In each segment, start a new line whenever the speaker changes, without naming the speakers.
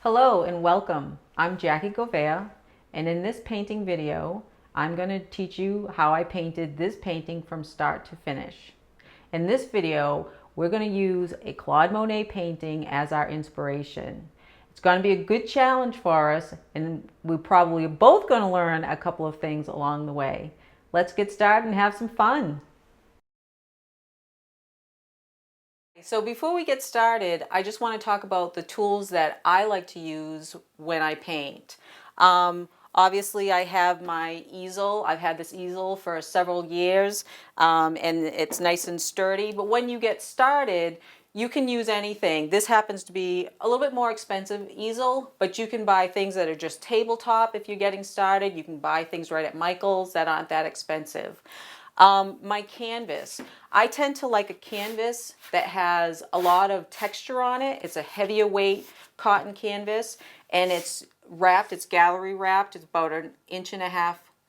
Hello and welcome. I'm Jacquie Gouveia, and in this painting video, I'm going to teach you how I painted this painting from start to finish. In this video, we're going to use a Claude Monet painting as our inspiration. It's going to be a good challenge for us, and we're probably both going to learn a couple of things along the way. Let's get started and have some fun. So before we get started, I just want to talk about the tools that I like to use when I paint. Obviously, I have my easel. I've had this easel for several years, and it's nice and sturdy. But when you get started, you can use anything. This happens to be a little bit more expensive easel, but you can buy things that are just tabletop if you're getting started. You can buy things right at Michael's that aren't that expensive. My canvas. I tend to like a canvas that has a lot of texture on it. It's a heavier weight cotton canvas, and it's wrapped, it's gallery wrapped. It's about 1.5 inches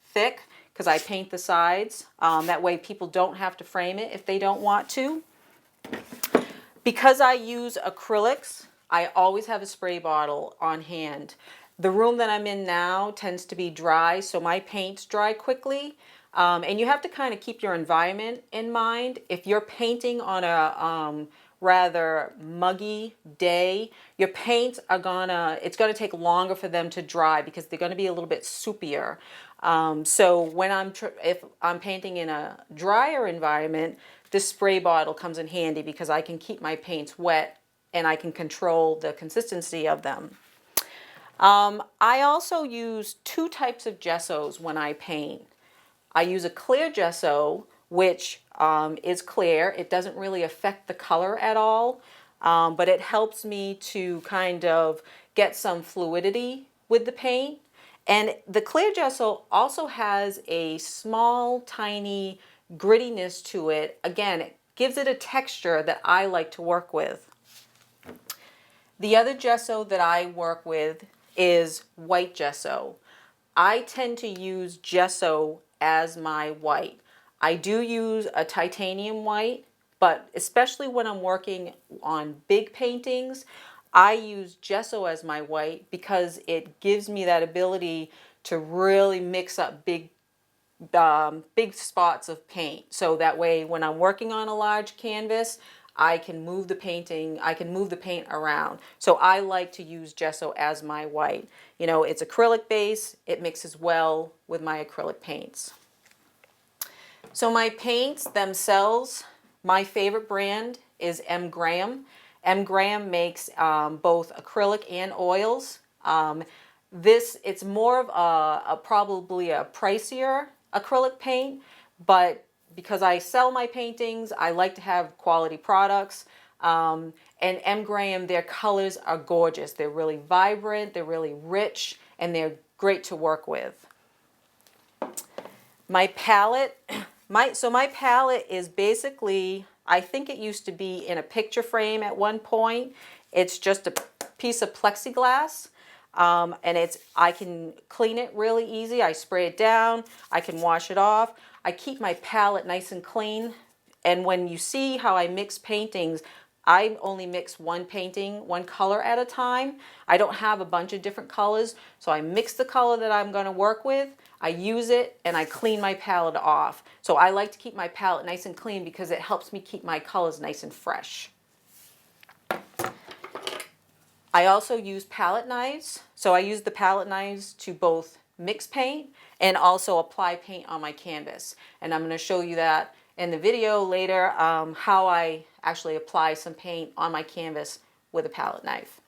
thick because I paint the sides. That way people don't have to frame it if they don't want to. Because I use acrylics, I always have a spray bottle on hand. The room that I'm in now tends to be dry, so my paints dry quickly. And you have to kind of keep your environment in mind. If you're painting on a rather muggy day, your paints are it's gonna take longer for them to dry because they're gonna be a little bit soupier. So when if I'm painting in a drier environment, this spray bottle comes in handy because I can keep my paints wet and I can control the consistency of them. I also use two types of gessos when I paint. I use a clear gesso, which is clear. It doesn't really affect the color at all, but it helps me to kind of get some fluidity with the paint. And the clear gesso also has a small, tiny grittiness to it. Again, it gives it a texture that I like to work with. The other gesso that I work with is white gesso. I tend to use gesso as my white. I do use a titanium white, but especially when I'm working on big paintings, I use gesso as my white because it gives me that ability to really mix up big spots of paint. So that way when I'm working on a large canvas, I can move the paint around. So I like to use gesso as my white. You know, it's acrylic base, it mixes well with my acrylic paints. So my paints themselves, my favorite brand is M. Graham. M. Graham makes both acrylic and oils. It's more of probably a pricier acrylic paint, but because I sell my paintings, I like to have quality products. And M. Graham, their colors are gorgeous. They're really vibrant, they're really rich, and they're great to work with. My palette, my palette is basically, I think it used to be in a picture frame at one point. It's just a piece of plexiglass. And I can clean it really easy. I spray it down, I can wash it off. I keep my palette nice and clean. And when you see how I mix paintings, I only mix one color at a time. I don't have a bunch of different colors. So I mix the color that I'm going to work with, I use it, and I clean my palette off. So I like to keep my palette nice and clean because it helps me keep my colors nice and fresh. I also use palette knives. So I use the palette knives to both mix paint and also apply paint on my canvas. And I'm going to show you that in the video later, how I actually apply some paint on my canvas with a palette knife.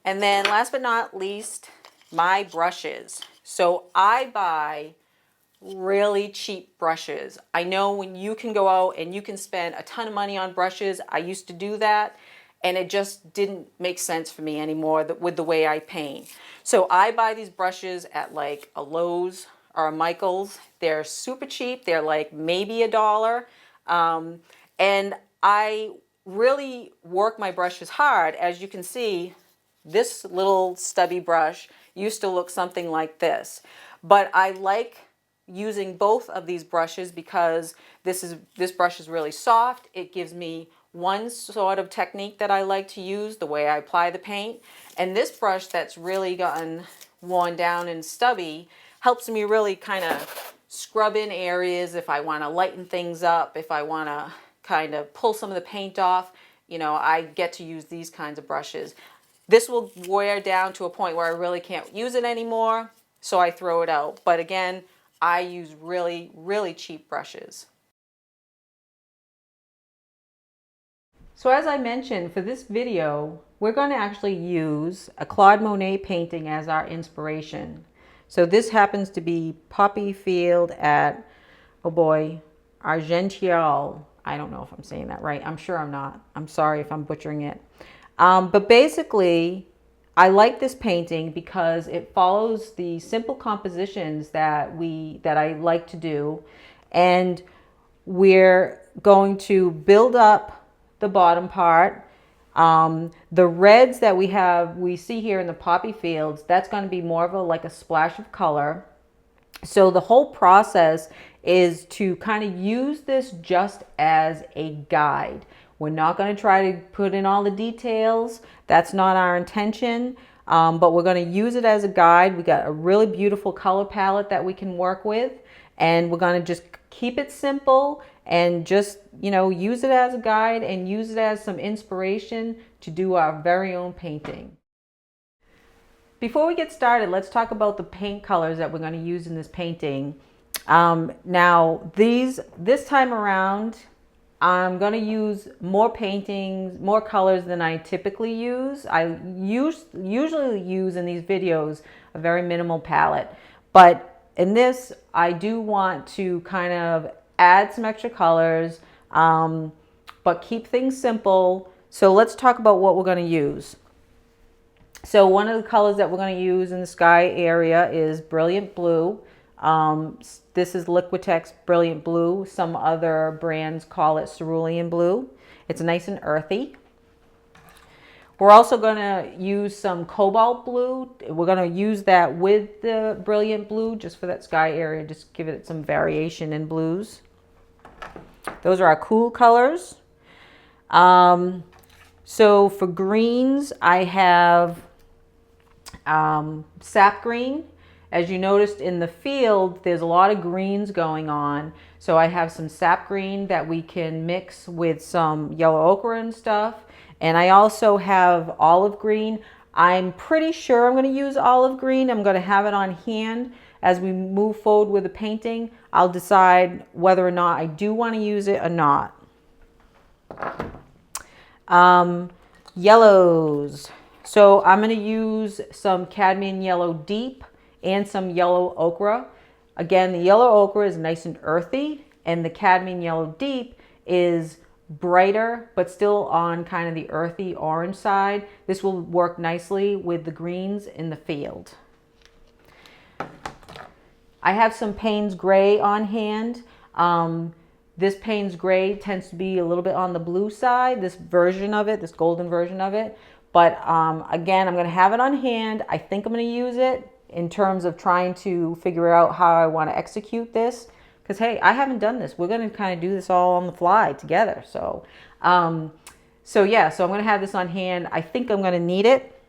And then last but not least, my brushes. So I buy really cheap brushes. I know when you can go out and you can spend a ton of money on brushes. I used to do that, and it just didn't make sense for me anymore with the way I paint. So I buy these brushes at like a Lowe's or a Michael's. They're super cheap. They're like maybe $1. And I really work my brushes hard. As you can see, this little stubby brush used to look something like this. But I like using both of these brushes because this brush is really soft. It gives me one sort of technique that I like to use, the way I apply the paint. And this brush that's really gotten worn down and stubby helps me really kind of scrub in areas if I want to lighten things up, if I want to kind of pull some of the paint off. You know, I get to use these kinds of brushes. This will wear down to a point where I really can't use it anymore, so I throw it out. But again, I use really, really cheap brushes. So as I mentioned, for this video, we're going to actually use a Claude Monet painting as our inspiration. So this happens to be Poppy Field at, oh boy, Argential. I don't know if I'm saying that right. I'm sure I'm not. I'm sorry if I'm butchering it. But basically, I like this painting because it follows the simple compositions that I like to do. And we're going to build up the bottom part. The reds that we see here in the poppy fields, that's going to be more of like a splash of color. So the whole process is to kind of use this just as a guide. We're not going to try to put in all the details. That's not our intention. But we're going to use it as a guide. We got a really beautiful color palette that we can work with. And we're going to just keep it simple and just, you know, use it as a guide and use it as some inspiration to do our very own painting. Before we get started, let's talk about the paint colors that we're going to use in this painting. Now, this time around, I'm going to use more paintings, more colors than I typically use. I usually use in these videos a very minimal palette. But in this, I do want to kind of add some extra colors, but keep things simple. So let's talk about what we're going to use. So one of the colors that we're going to use in the sky area is Brilliant Blue. This is Liquitex Brilliant Blue. Some other brands call it Cerulean Blue. It's nice and earthy. We're also going to use some Cobalt Blue. We're going to use that with the Brilliant Blue just for that sky area. Just give it some variation in blues. Those are our cool colors. So for greens, I have sap green. As you noticed in the field, there's a lot of greens going on. So I have some sap green that we can mix with some yellow ochre and stuff. And I also have olive green. I'm pretty sure I'm going to use olive green. I'm going to have it on hand. As we move forward with the painting, I'll decide whether or not I do want to use it or not. Yellows. So I'm going to use some cadmium yellow deep and some yellow ochre. Again, the yellow ochre is nice and earthy, and the cadmium yellow deep is brighter, but still on kind of the earthy orange side. This will work nicely with the greens in the field. I have some Payne's Gray on hand. This Payne's Gray tends to be a little bit on the blue side, this version of it, this golden version of it. But again, I'm going to have it on hand. I think I'm going to use it in terms of trying to figure out how I want to execute this. Because, hey, I haven't done this. We're going to kind of do this all on the fly together. So I'm going to have this on hand. I think I'm going to need it.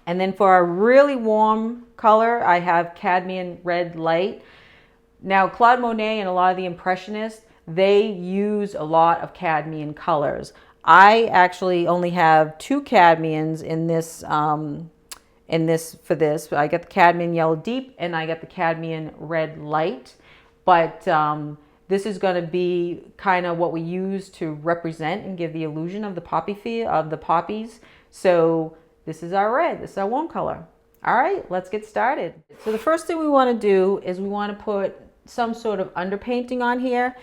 And then for a really warm color, I have Cadmium Red Light. Now, Claude Monet and a lot of the Impressionists, they use a lot of cadmium colors. I actually only have 2 cadmiums in this for this. I got the cadmium yellow deep and I got the cadmium red light. But this is going to be kind of what we use to represent and give the illusion of the poppy feel of the poppies. So this is our red. This is our warm color. All right, let's get started. So the first thing we want to do is we want to put some sort of underpainting on here.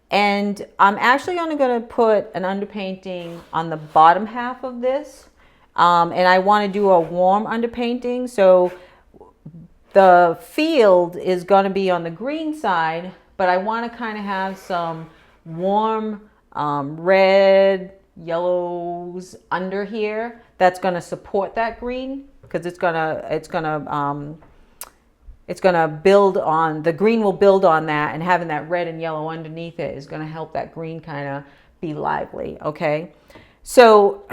And I'm actually only going to put an underpainting on the bottom half of this. And I want to do a warm underpainting. So the field is going to be on the green side, but I want to kind of have some warm red, yellows under here. That's going to support that green because it's going to build on, the green will build on that, and having that red and yellow underneath it is going to help that green kind of be lively, okay? So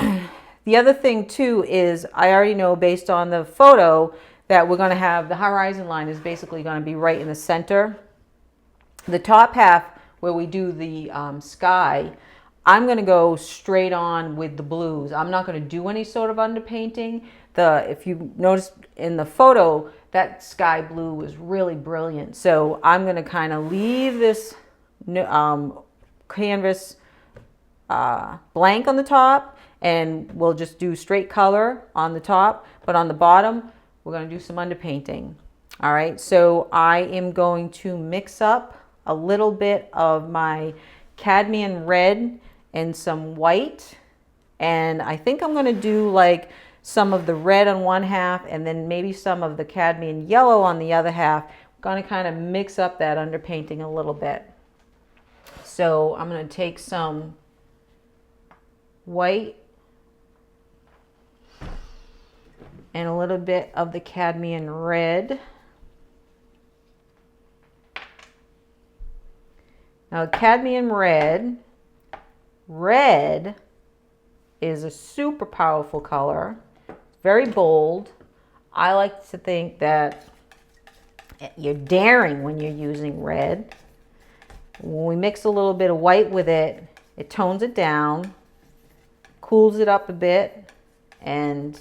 the other thing too is I already know based on the photo that we're going to have the horizon line is basically going to be right in the center. The top half where we do the sky, I'm going to go straight on with the blues. I'm not going to do any sort of underpainting. If you notice in the photo, that sky blue was really brilliant. So I'm going to kind of leave this canvas blank on the top, and we'll just do straight color on the top. But on the bottom, we're going to do some underpainting. All right, so I am going to mix up a little bit of my cadmium red and some white, and I think I'm going to do like some of the red on one half and then maybe some of the cadmium yellow on the other half. I'm going to kind of mix up that underpainting a little bit. So I'm going to take some white and a little bit of the cadmium red. Now, cadmium red is a super powerful color, very bold. I like to think that you're daring when you're using red. When we mix a little bit of white with it, it tones it down, cools it up a bit, and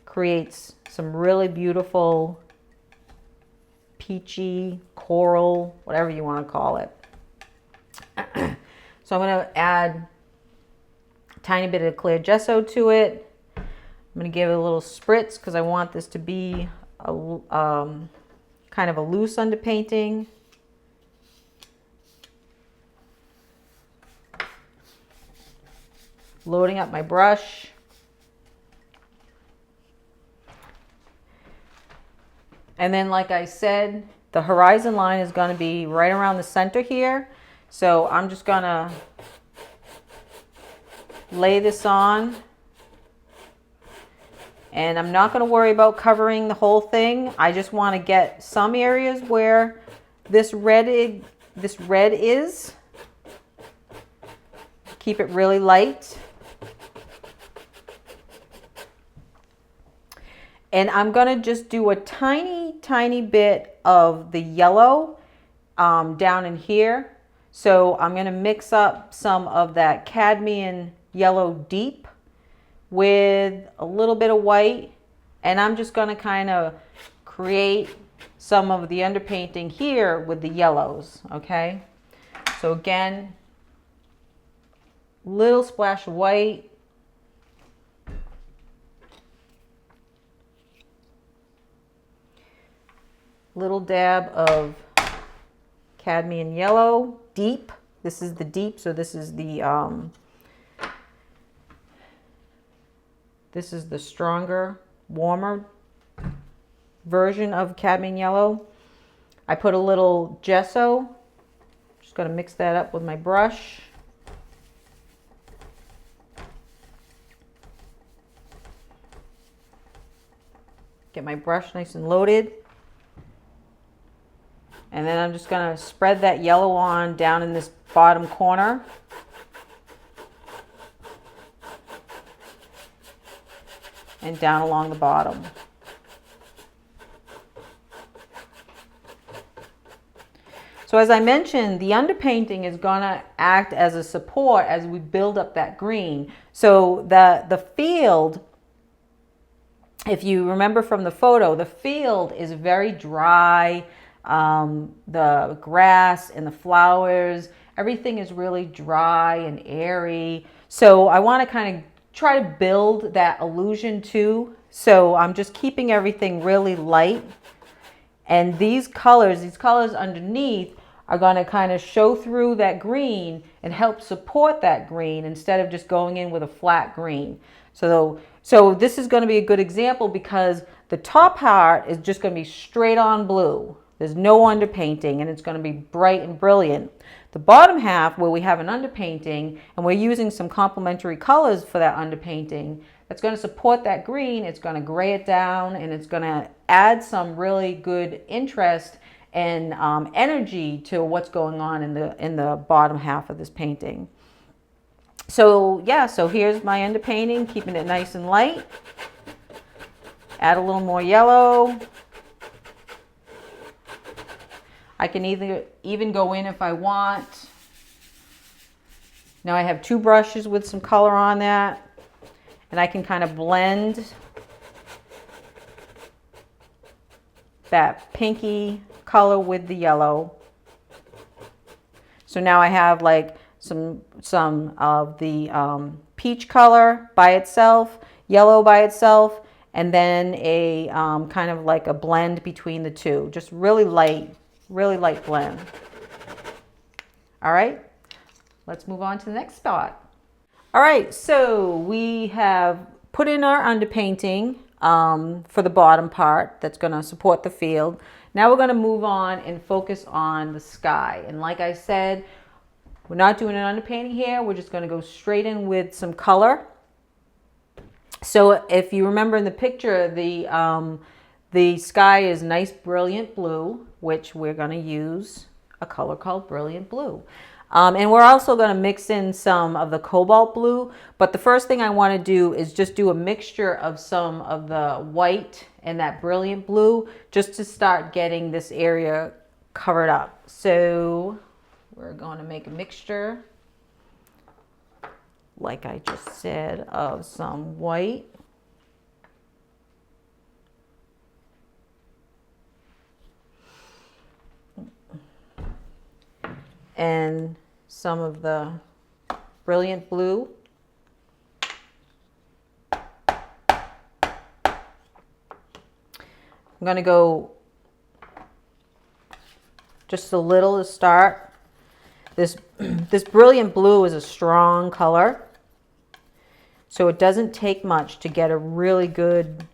creates some really beautiful peachy, coral, whatever you want to call it. So I'm going to add a tiny bit of clear gesso to it. I'm going to give it a little spritz because I want this to be a kind of a loose underpainting. Loading up my brush. And then, like I said, the horizon line is going to be right around the center here. So I'm just going to lay this on. And I'm not going to worry about covering the whole thing. I just want to get some areas where this red is. Keep it really light. And I'm going to just do a tiny bit of the yellow down in here. So I'm going to mix up some of that cadmium yellow deep with a little bit of white. And I'm just going to kind of create some of the underpainting here with the yellows, okay? So again, little splash of white. Little dab of cadmium yellow, deep. This is the deep, so this is the stronger, warmer version of cadmium yellow. I put a little gesso. Just going to mix that up with my brush. Get my brush nice and loaded. And then I'm just going to spread that yellow on down in this bottom corner. And down along the bottom. So as I mentioned, the underpainting is going to act as a support as we build up that green. So the field, if you remember from the photo, the field is very dry. The grass and the flowers, everything is really dry and airy. So I want to kind of try to build that illusion too. So I'm just keeping everything really light. And these colors underneath are going to kind of show through that green and help support that green instead of just going in with a flat green. So this is going to be a good example because the top part is just going to be straight on blue. There's no underpainting and it's going to be bright and brilliant. The bottom half where we have an underpainting and we're using some complementary colors for that underpainting, that's going to support that green. It's going to gray it down and it's going to add some really good interest and energy to what's going on in the bottom half of this painting. So yeah, so here's my underpainting, keeping it nice and light. Add a little more yellow. I can even go in if I want. Now I have two brushes with some color on that, and I can kind of blend that pinky color with the yellow. So now I have like some of the peach color by itself, yellow by itself, and then a kind of like a blend between the two. Just really light blend. All right, let's move on to the next spot. All right, so we have put in our underpainting for the bottom part that's going to support the field. Now we're going to move on and focus on the sky. And like I said, we're not doing an underpainting here. We're just going to go straight in with some color. So if you remember in the picture, the sky is nice brilliant blue, which we're going to use a color called brilliant blue. And we're also going to mix in some of the cobalt blue. But the first thing I want to do is just do a mixture of some of the white and that brilliant blue, just to start getting this area covered up. So we're going to make a mixture, like I just said, of some white and some of the brilliant blue. I'm going to go just a little to start. This brilliant blue is a strong color, so it doesn't take much to get a really good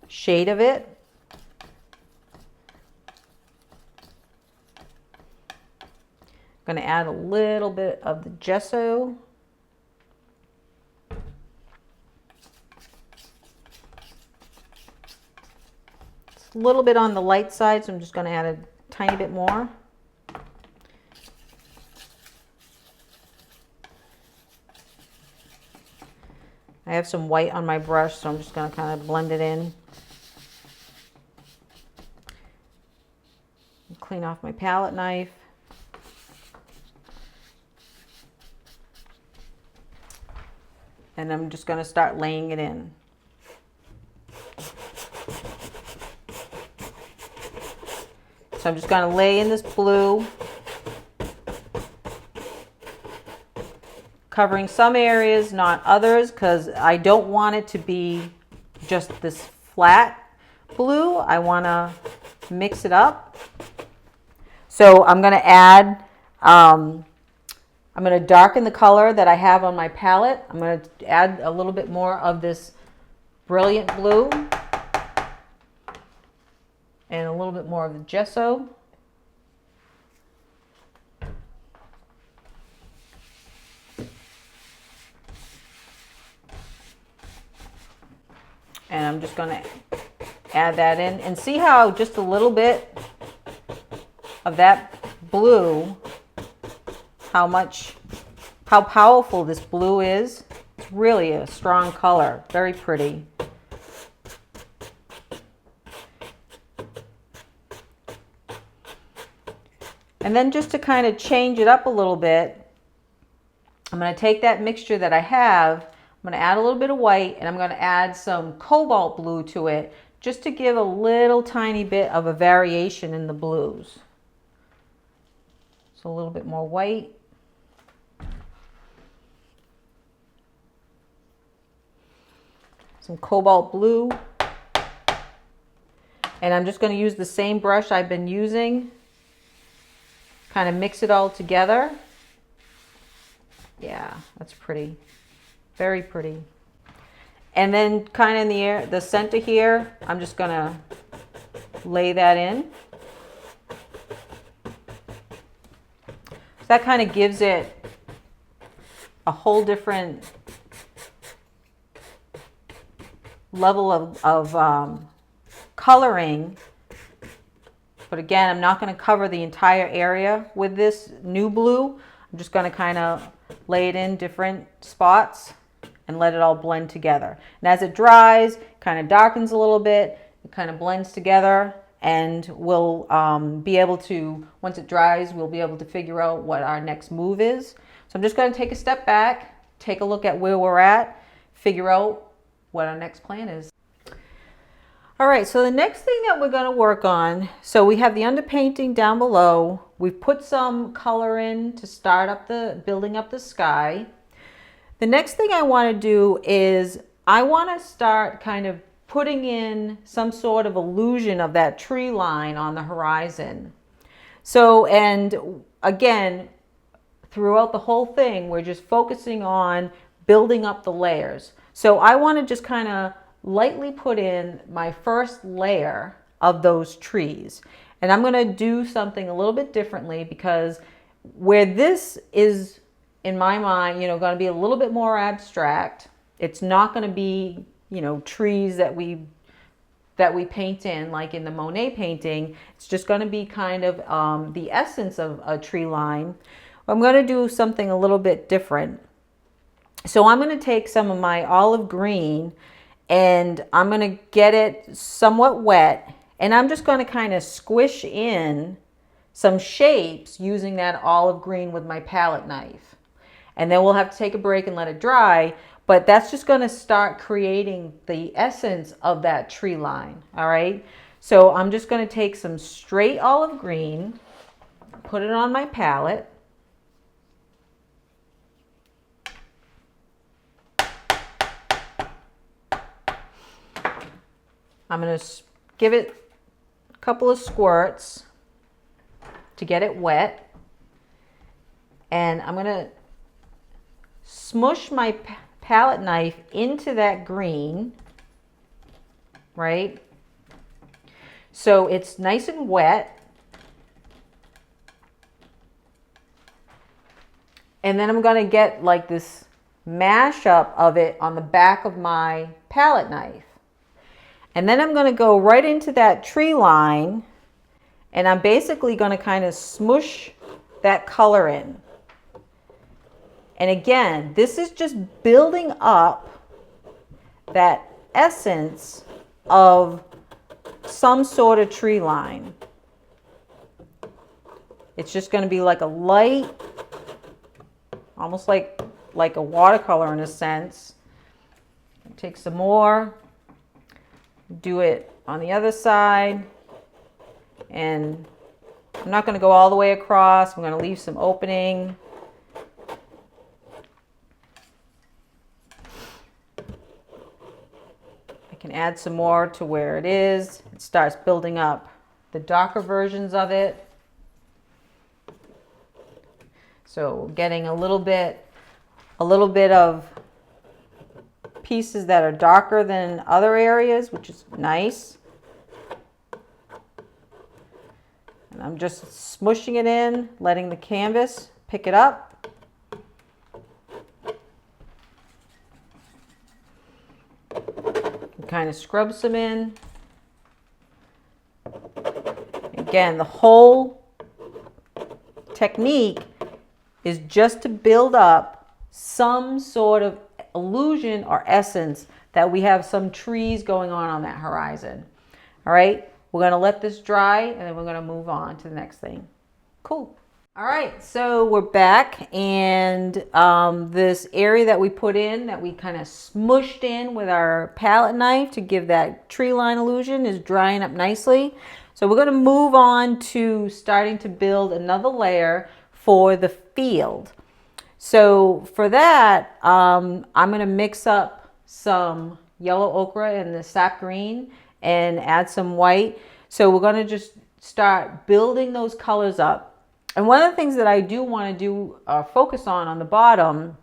shade of it. I'm going to add a little bit of the gesso. It's a little bit on the light side, so I'm just going to add a tiny bit more. I have some white on my brush, so I'm just going to kind of blend it in. Clean off my palette knife. And I'm just going to start laying it in. So I'm just going to lay in this blue, covering some areas, not others, because I don't want it to be just this flat blue. I want to mix it up. So I'm going to add, I'm going to darken the color that I have on my palette. I'm going to add a little bit more of this brilliant blue and a little bit more of the gesso. And I'm just going to add that in and see how just a little bit of that blue, how powerful this blue is. It's really a strong color, very pretty. And then just to kind of change it up a little bit, I'm going to take that mixture that I have, I'm going to add a little bit of white, and I'm going to add some cobalt blue to it, just to give a little tiny bit of a variation in the blues. So a little bit more white. Some cobalt blue. And I'm just going to use the same brush I've been using. Kind of mix it all together. Yeah, that's pretty. Very pretty. And then kind of in the center here, I'm just going to lay that in. So that kind of gives it a whole different level of coloring. But again, I'm not going to cover the entire area with this new blue. I'm just going to kind of lay it in different spots and let it all blend together. And as it dries, kind of darkens a little bit, it kind of blends together, and we'll be able to, once it dries, we'll be able to figure out what our next move is. So I'm just going to take a step back, take a look at where we're at, figure out what our next plan is. All right, so the next thing that we're going to work on, so we have the underpainting down below. We've put some color in to start up building up the sky. The next thing I want to do is I want to start kind of putting in some sort of illusion of that tree line on the horizon. So, and again, throughout the whole thing, we're just focusing on building up the layers. So I want to just kind of lightly put in my first layer of those trees. And I'm going to do something a little bit differently, because where this is, in my mind, going to be a little bit more abstract. It's not going to be, trees that we paint in like in the Monet painting. It's just going to be kind of the essence of a tree line. I'm going to do something a little bit different. So I'm going to take some of my olive green and I'm going to get it somewhat wet, and I'm just going to kind of squish in some shapes using that olive green with my palette knife. And then we'll have to take a break and let it dry, but that's just going to start creating the essence of that tree line. All right. So I'm just going to take some straight olive green, put it on my palette. I'm going to give it a couple of squirts to get it wet. And I'm going to smush my palette knife into that green, right? So it's nice and wet. And then I'm going to get like this mashup of it on the back of my palette knife. And then I'm going to go right into that tree line, and I'm basically going to kind of smush that color in. And again, this is just building up that essence of some sort of tree line. It's just going to be like a light, almost like a watercolor in a sense. Take some more. Do it on the other side, and I'm not going to go all the way across. I'm going to leave some opening. I can add some more to where it is. It starts building up the darker versions of it. So getting a little bit of pieces that are darker than other areas, which is nice. And I'm just smushing it in, letting the canvas pick it up. And kind of scrub some in. Again, the whole technique is just to build up some sort of illusion or essence that we have some trees going on that horizon. All right, we're going to let this dry, and then we're going to move on to the next thing. Cool. All right, so we're back, and this area that we put in, that we kind of smushed in with our palette knife to give that tree line illusion, is drying up nicely. So we're going to move on to starting to build another layer for the field. So for that, I'm going to mix up some yellow ochre and the sap green and add some white. So we're going to just start building those colors up. And one of the things that I do want to do focus on the bottom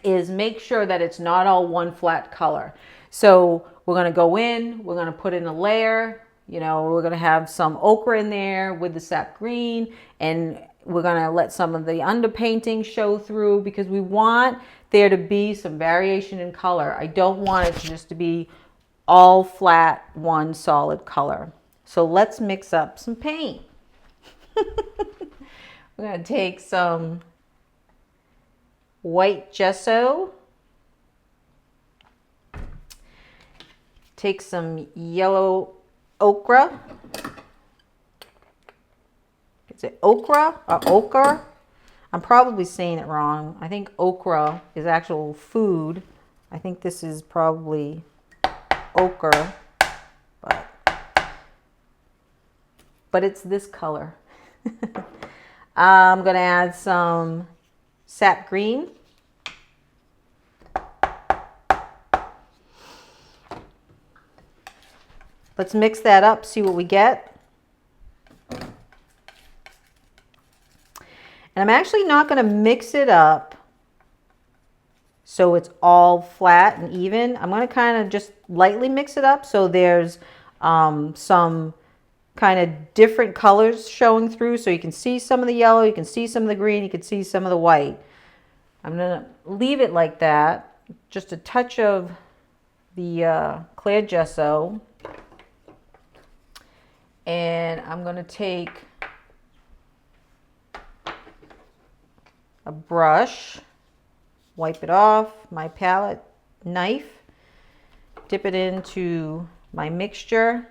is make sure that it's not all one flat color. So we're going to go in, we're going to put in a layer, we're going to have some ochre in there with the sap green, and we're going to let some of the underpainting show through, because we want there to be some variation in color. I don't want it just to be all flat, one solid color. So let's mix up some paint. We're going to take some white gesso. Take some yellow ochre. Is it okra or ochre? I'm probably saying it wrong. I think okra is actual food. I think this is probably ochre, but it's this color. I'm gonna add some sap green. Let's mix that up, see what we get. And I'm actually not going to mix it up so it's all flat and even. I'm going to kind of just lightly mix it up so there's some kind of different colors showing through. So you can see some of the yellow, you can see some of the green, you can see some of the white. I'm going to leave it like that. Just a touch of the clear gesso. And I'm going to take a brush, wipe it off, my palette knife, dip it into my mixture,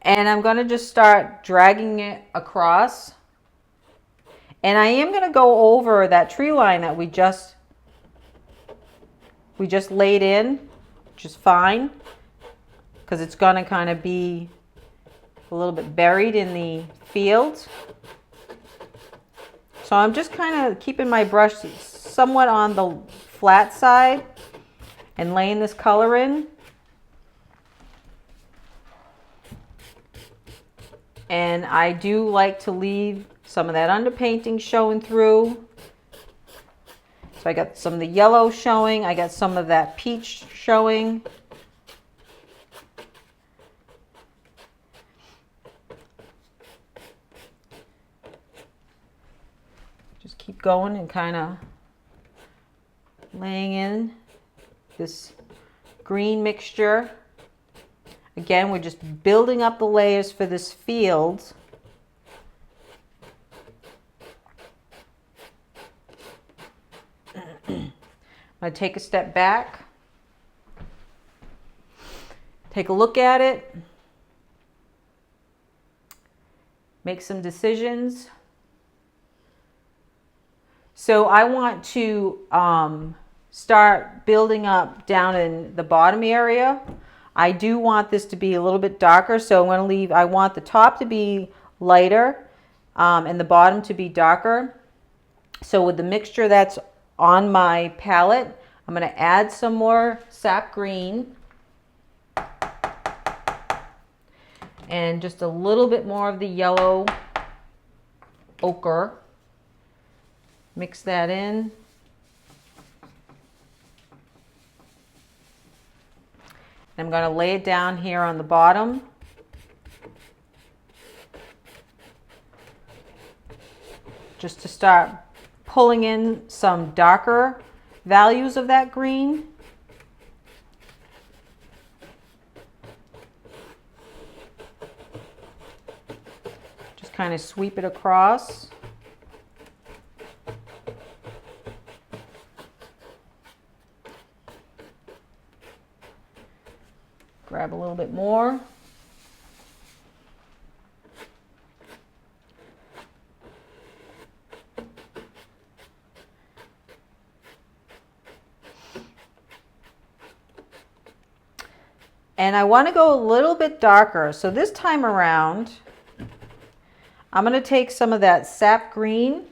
and I'm going to just start dragging it across. And I am going to go over that tree line that we just laid in, which is fine because it's going to kind of be a little bit buried in the field. So I'm just kind of keeping my brush somewhat on the flat side and laying this color in. And I do like to leave some of that underpainting showing through. So I got some of the yellow showing, I got some of that peach showing. Keep going and kind of laying in this green mixture. Again, we're just building up the layers for this field. I'm going to take a step back, take a look at it, make some decisions. So I want to start building up down in the bottom area. I do want this to be a little bit darker, so I'm going to leave, I want the top to be lighter and the bottom to be darker. So with the mixture that's on my palette, I'm going to add some more sap green and just a little bit more of the yellow ochre. Mix that in. I'm going to lay it down here on the bottom. Just to start pulling in some darker values of that green. Just kind of sweep it across. Grab a little bit more. And I want to go a little bit darker. So this time around, I'm going to take some of that sap green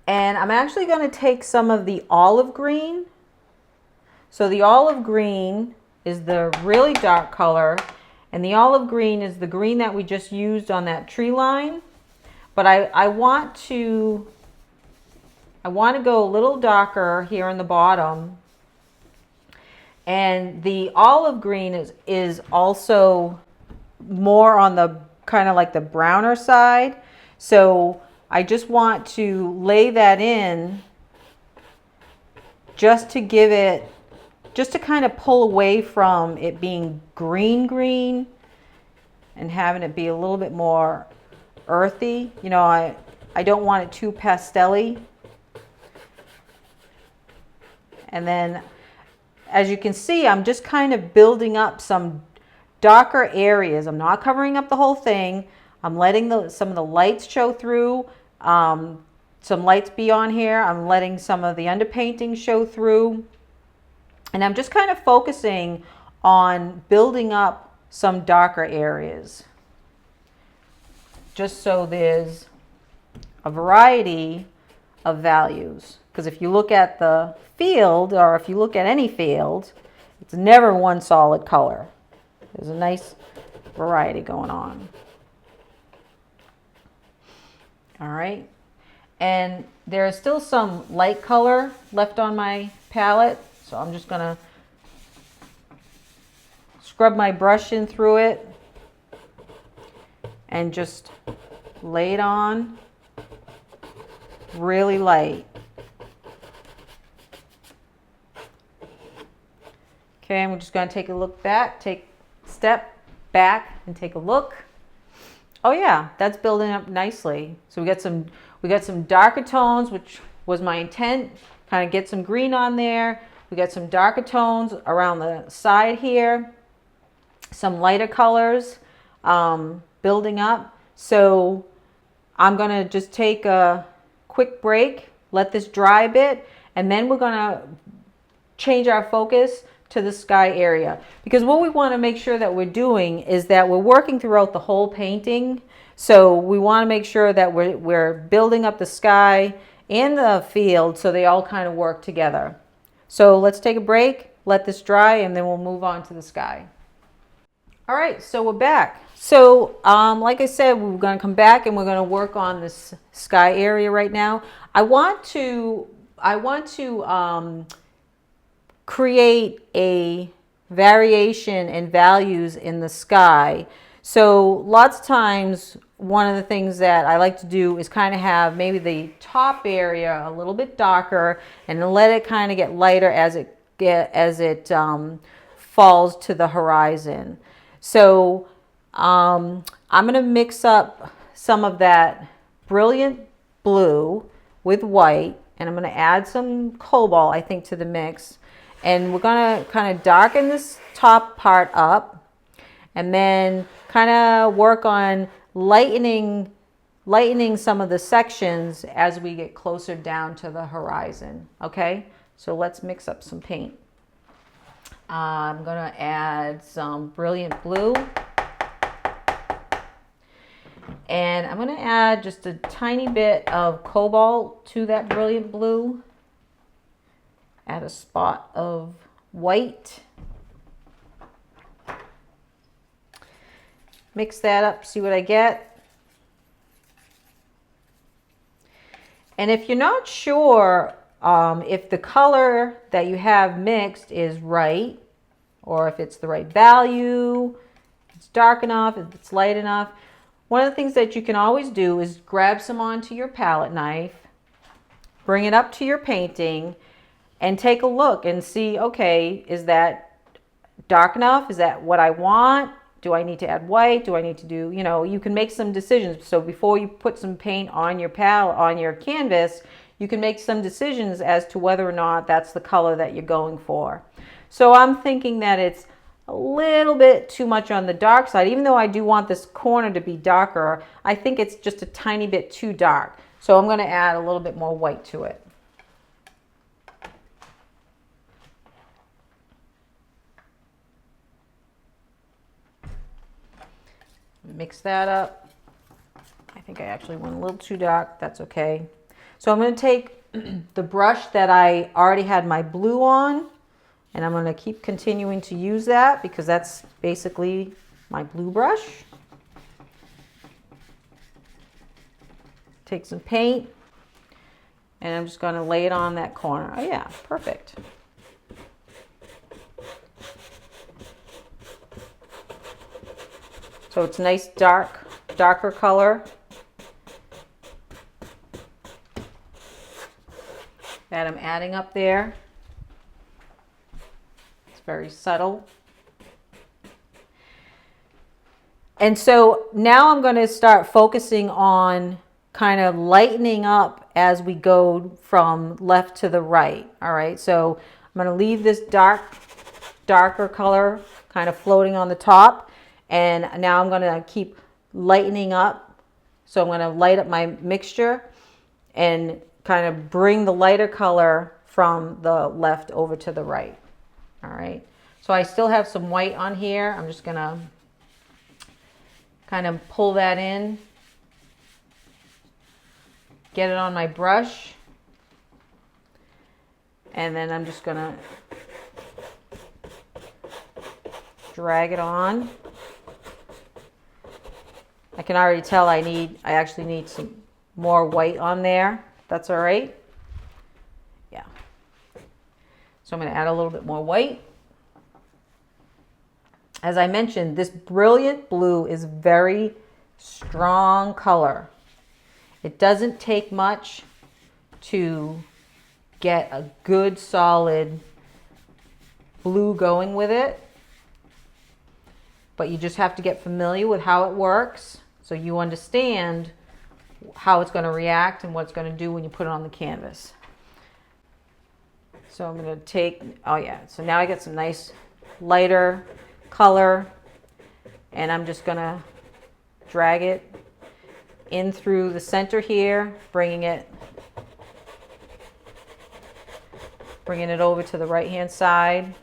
and I'm actually going to take some of the olive green. So the olive green is the really dark color, and the olive green is the green that we just used on that tree line. But I want to go a little darker here in the bottom. And the olive green is also more on the kind of like the browner side. So I just want to lay that in just to give it, just to kind of pull away from it being green and having it be a little bit more earthy. You know, I don't want it too pastel-y. And then, as you can see, I'm just kind of building up some darker areas. I'm not covering up the whole thing. I'm letting some of the lights show through. Some lights be on here. I'm letting some of the underpainting show through. And I'm just kind of focusing on building up some darker areas, just so there's a variety of values. Because if you look at the field, or if you look at any field, it's never one solid color. There's a nice variety going on. All right. And there's still some light color left on my palette, so I'm just going to scrub my brush in through it and just lay it on really light. Okay, and we're just going to take a look back, step back and take a look. Oh yeah, that's building up nicely. So we got some darker tones, which was my intent. Kind of get some green on there. We got some darker tones around the side here. Some lighter colors building up. So I'm going to just take a quick break, let this dry a bit, and then we're going to change our focus to the sky area. Because what we want to make sure that we're doing is that we're working throughout the whole painting. So we want to make sure that we're building up the sky and the field so they all kind of work together. So let's take a break, let this dry, and then we'll move on to the sky. All right, so we're back. So like I said, we're going to come back and we're going to work on this sky area right now. I want to create a variation in values in the sky. So lots of times, one of the things that I like to do is kind of have maybe the top area a little bit darker and let it kind of get lighter as it falls to the horizon. So I'm going to mix up some of that brilliant blue with white, and I'm going to add some cobalt, I think, to the mix. And we're going to kind of darken this top part up and then kind of work on lightening some of the sections as we get closer down to the horizon. Okay, so let's mix up some paint. I'm going to add some brilliant blue. And I'm going to add just a tiny bit of cobalt to that brilliant blue. Add a spot of white. Mix that up, see what I get. And if you're not sure if the color that you have mixed is right, or if it's the right value, if it's dark enough, if it's light enough, one of the things that you can always do is grab some onto your palette knife, bring it up to your painting, and take a look and see, okay, is that dark enough? Is that what I want? Do I need to add white? Do I need to do, you know, you can make some decisions. So before you put some paint on your palette, on your canvas, you can make some decisions as to whether or not that's the color that you're going for. So I'm thinking that it's a little bit too much on the dark side. Even though I do want this corner to be darker, I think it's just a tiny bit too dark. So I'm going to add a little bit more white to it. Mix that up. I think I actually went a little too dark. That's okay. So I'm going to take the brush that I already had my blue on, and I'm going to keep continuing to use that because that's basically my blue brush. Take some paint, and I'm just going to lay it on that corner. Oh yeah, perfect. So it's nice darker color that I'm adding up there. It's very subtle. And so now I'm going to start focusing on kind of lightening up as we go from left to the right. All right, so I'm going to leave this darker color kind of floating on the top. And now I'm going to keep lightening up. So I'm going to light up my mixture and kind of bring the lighter color from the left over to the right. All right, so I still have some white on here. I'm just going to kind of pull that in, get it on my brush, and then I'm just gonna drag it on. I can already tell I actually need some more white on there. That's all right. Yeah. So I'm gonna add a little bit more white. As I mentioned, this brilliant blue is very strong color. It doesn't take much to get a good solid blue going with it, but you just have to get familiar with how it works so you understand how it's going to react and what it's going to do when you put it on the canvas. So I'm going to take, oh yeah, so now I get some nice lighter color, and I'm just going to drag it in through the center here, bringing it over to the right hand side.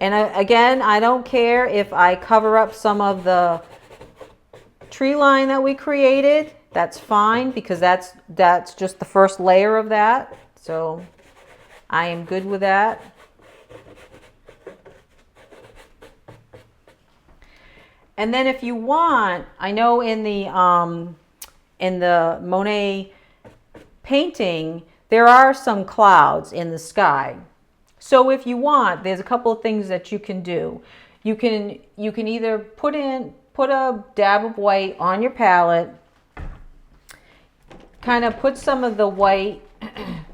And again, I don't care if I cover up some of the tree line that we created. That's fine, because that's just the first layer of that. So I am good with that. And then if you want, I know in the Monet painting, there are some clouds in the sky. So if you want, there's a couple of things that you can do. You can either put a dab of white on your palette, kind of put some of the white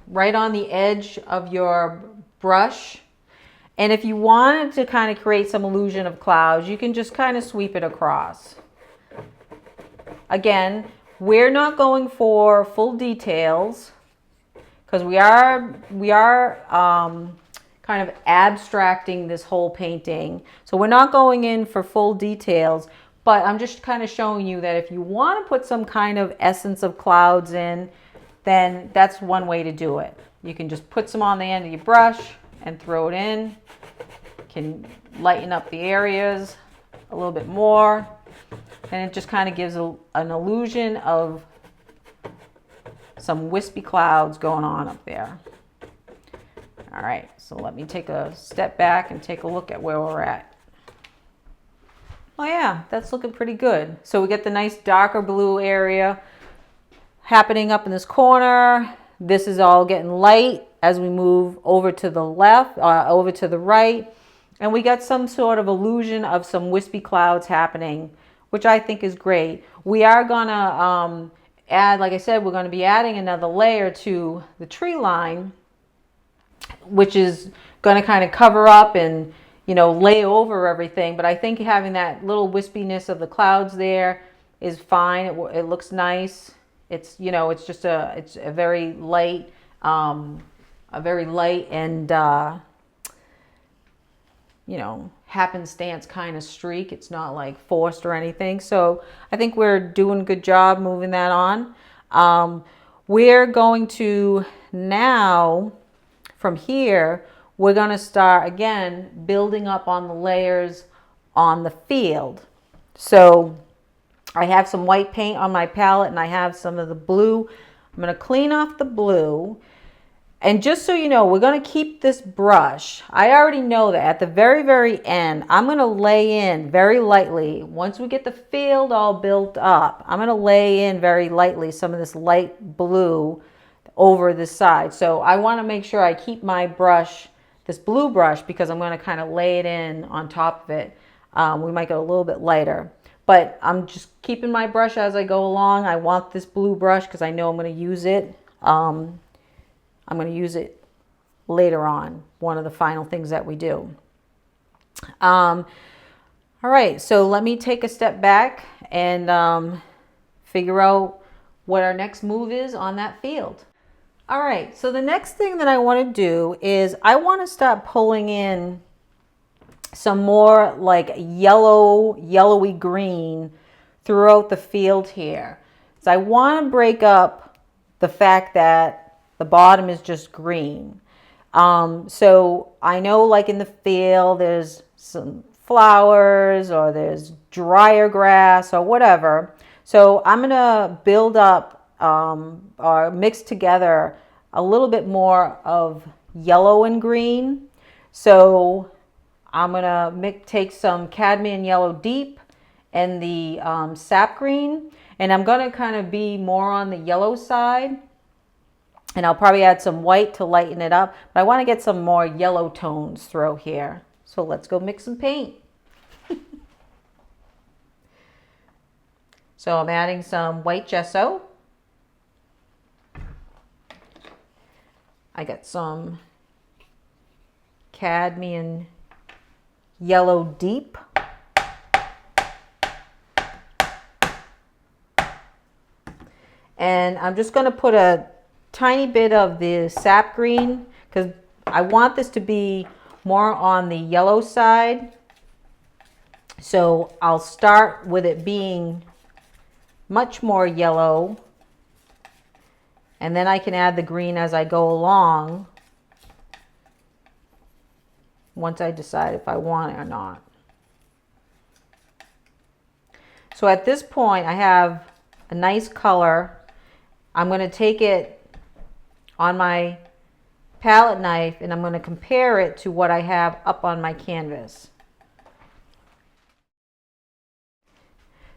right on the edge of your brush. And if you wanted to kind of create some illusion of clouds, you can just kind of sweep it across. Again, we're not going for full details because we are kind of abstracting this whole painting. So we're not going in for full details, but I'm just kind of showing you that if you want to put some kind of essence of clouds in, then that's one way to do it. You can just put some on the end of your brush and throw it in. Can lighten up the areas a little bit more, and it just kind of gives an illusion of some wispy clouds going on up there. All right, so let me take a step back and take a look at where we're at. Oh yeah, that's looking pretty good. So we get the nice darker blue area happening up in this corner. This is all getting light as we move over to the left, over to the right. And we got some sort of illusion of some wispy clouds happening, which I think is great. We are gonna add, like I said, we're gonna be adding another layer to the tree line, which is gonna kind of cover up and, you know, lay over everything. But I think having that little wispiness of the clouds there is fine. It looks nice. It's, you know, it's just it's a very light and you know, happenstance kind of streak. It's not like forced or anything. So I think we're doing a good job moving that on. We're going to now, from here, we're going to start again building up on the layers on the field. So I have some white paint on my palette and I have some of the blue. I'm going to clean off the blue. And just so you know, we're going to keep this brush. I already know that at the very, very end, I'm going to lay in very lightly. Once we get the field all built up, I'm going to lay in very lightly some of this light blue over the side. So I want to make sure I keep my brush, this blue brush, because I'm going to kind of lay it in on top of it. We might go a little bit lighter. But I'm just keeping my brush as I go along. I want this blue brush because I know I'm going to use it. I'm going to use it later on, one of the final things that we do. All right, so let me take a step back and figure out what our next move is on that field. All right, so the next thing that I want to do is I want to start pulling in some more like yellowy green throughout the field here. So I want to break up the fact that the bottom is just green. So I know like in the field there's some flowers or there's drier grass or whatever. So I'm going to build up or mix together a little bit more of yellow and green. So I'm going to take some cadmium yellow deep and the sap green, and I'm going to kind of be more on the yellow side. And I'll probably add some white to lighten it up, but I want to get some more yellow tones through here. So let's go mix some paint. So I'm adding some white gesso. I got some cadmium yellow deep. And I'm just going to put a tiny bit of the sap green because I want this to be more on the yellow side. So I'll start with it being much more yellow, and then I can add the green as I go along once I decide if I want it or not. So at this point I have a nice color. I'm going to take it on my palette knife and I'm going to compare it to what I have up on my canvas.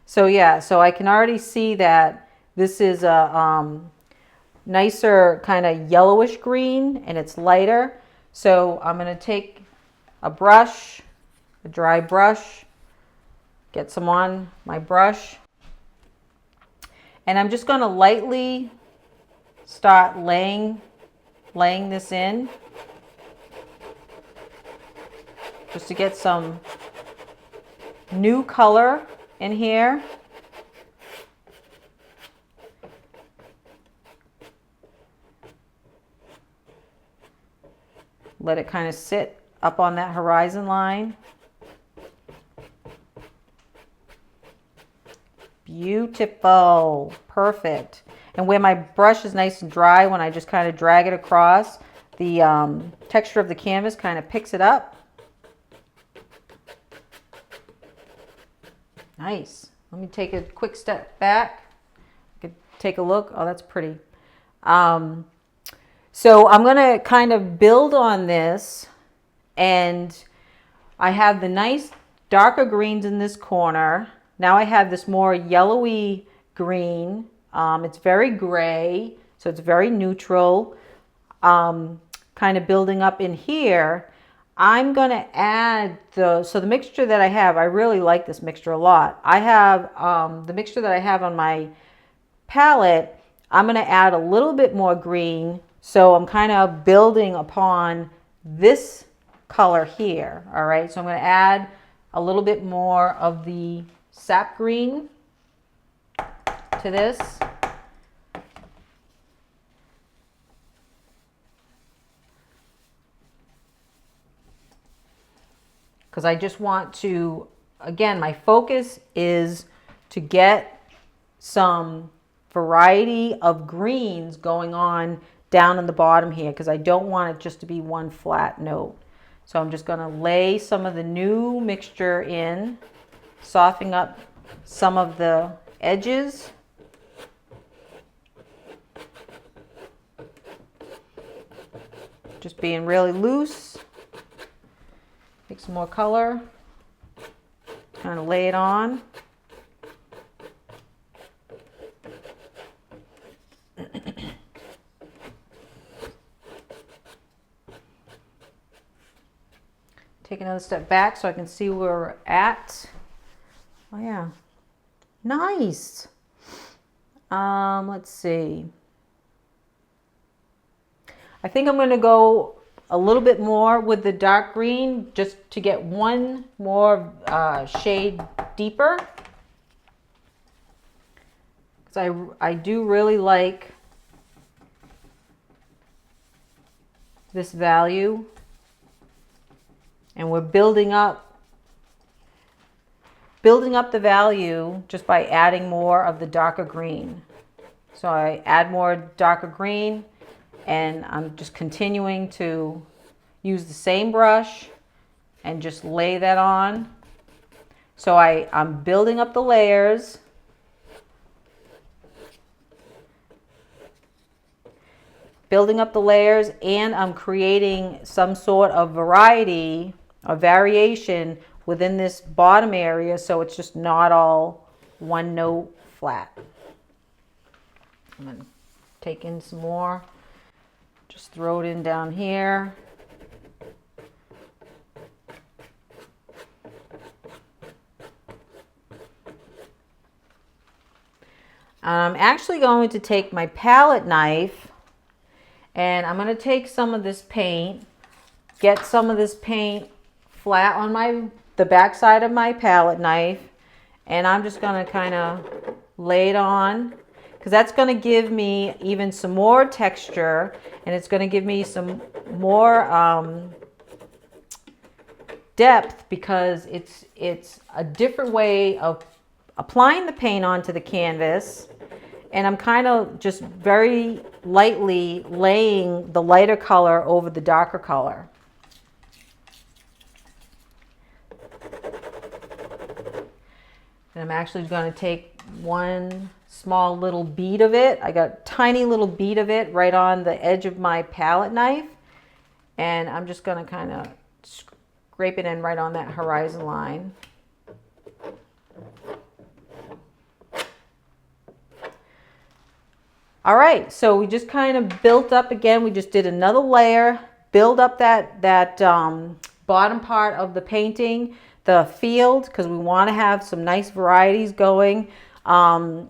So yeah, so I can already see that this is a nicer kind of yellowish green and it's lighter. So I'm going to take a brush, a dry brush, get some on my brush, and I'm just going to lightly start laying this in just to get some new color in here. Let it kind of sit up on that horizon line. Beautiful, perfect. And where my brush is nice and dry, when I just kind of drag it across, the texture of the canvas kind of picks it up. Nice. Let me take a quick step back. I could take a look. Oh, that's pretty. So I'm going to kind of build on this, and I have the nice darker greens in this corner. Now I have this more yellowy green. It's very gray, so it's very neutral. Kind of building up in here. I'm going to add the mixture that I have. I really like this mixture a lot. I have the mixture that I have on my palette. I'm going to add a little bit more green. So I'm kind of building upon this color here. All right. So I'm going to add a little bit more of the sap green to this. Because I just want to, again, my focus is to get some variety of greens going on down in the bottom here, because I don't want it just to be one flat note. So I'm just going to lay some of the new mixture in, softening up some of the edges. Just being really loose. Take some more color, kind of lay it on. Take another step back so I can see where we're at. Oh yeah, nice. Let's see. I think I'm going to go a little bit more with the dark green just to get one more shade deeper. Because I do really like this value. And we're building up the value just by adding more of the darker green. So I add more darker green, and I'm just continuing to use the same brush and just lay that on. So I'm building up the layers. And I'm creating some sort of variety or variation within this bottom area, so it's just not all one note flat. I'm going to take in some more, just throw it in down here. I'm actually going to take my palette knife, and I'm going to take some of this paint, get some of this paint flat on the back side of my palette knife, and I'm just going to kind of lay it on, because that's going to give me even some more texture, and it's going to give me some more depth, because it's a different way of applying the paint onto the canvas. And I'm kind of just very lightly laying the lighter color over the darker color. And I'm actually going to take one small little bead of it. I got a tiny little bead of it right on the edge of my palette knife. And I'm just going to kind of scrape it in right on that horizon line. All right, so we just kind of built up again. We just did another layer, build up that bottom part of the painting, the field, because we want to have some nice varieties going. So